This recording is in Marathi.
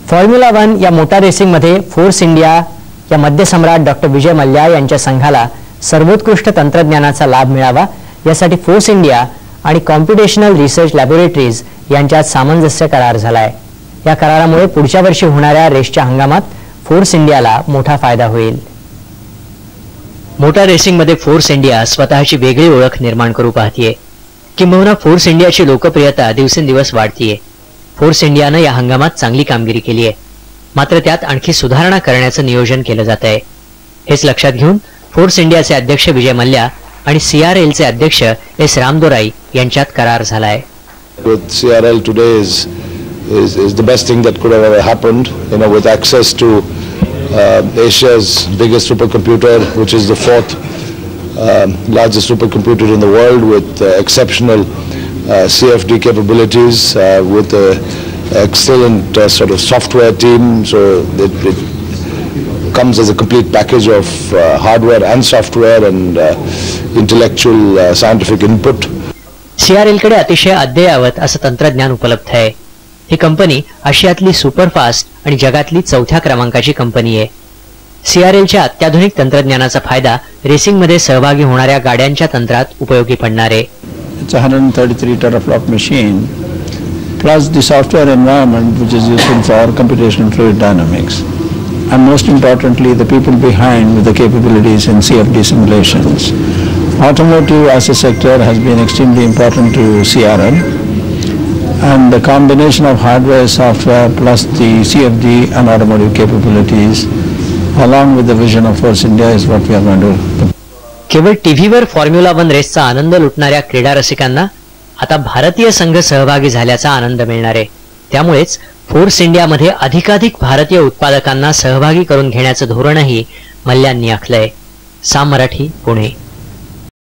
फॉर्म्युला 1 या मोटार रेसिंगमध्ये फोर्स इंडिया या मध्यसम्राट डॉक्टर विजय मल्ल्या यांच्या संघाला सर्वोत्कृष्ट तंत्रज्ञानाचा लाभ मिळावा यासाठी फोर्स इंडिया आणि कॉम्प्युटेशनल रिसर्च लॅबोरेटरीज यांच्यात सामंजस्य करार झाला आहे। या करारामुळे पुढच्या वर्षी होणाऱ्या रेसच्या हंगामात फोर्स इंडियाला मोठा फायदा होईल। मोटार रेसिंगमध्ये फोर्स इंडिया स्वतःची वेगळी ओळख निर्माण करू पाहतीये, किंबहुना फोर्स इंडियाची लोकप्रियता दिवसेंदिवस वाढतीये। फोर्स इंडियानं या हंगामात चांगली कामगिरी केली आहे, मात्र त्यात आणखी सुधारणा करण्याचं नियोजन केलं जात आहे। हेच लक्षात घेऊन फोर्स इंडियाचे अध्यक्ष विजय मल्ल्या आणि CRLचे अध्यक्ष एस रामदोराई यांच्यात करार झालाय। With CRL today is the best thing that could have ever happened, with access to Asia's biggest supercomputer, which is the fourth largest supercomputer in the world, with exceptional CFD capabilities, with excellent sort of software team. So it comes as a complete package of hardware and software and intellectual scientific input. CRL कडे अतिशय अद्ययावत असं तंत्रज्ञान उपलब्ध आहे। ही कंपनी आशियातली सुपरफास्ट आणि जगातली 4थ्या क्रमांकाची कंपनी आहे। CRLच्या अत्याधुनिक तंत्रज्ञानाचा फायदा रेसिंगमध्ये सहभागी होणाऱ्या गाड्यांच्या तंत्रात उपयोगी पडणार आहे। It's a 133 teraflop machine plus the software environment which is useful for computational fluid dynamics, and most importantly the people behind with the capabilities in CFD simulations. Automotive as a sector has been extremely important to CRL, and the combination of hardware, software plus the CFD and automotive capabilities along with the vision of Force India is what we are going to do. केवळ टीव्हीवर फॉर्म्युला 1 रेसचा आनंद लुटणाऱ्या क्रीडा रसिकांना आता भारतीय संघ सहभागी झाल्याचा आनंद मिळणार आहे। त्यामुळेच फोर्स इंडियामध्ये अधिकाधिक भारतीय उत्पादकांना सहभागी करून घेण्याचं धोरणही मल्ल्यांनी आखलंय। साम मराठी, पुणे।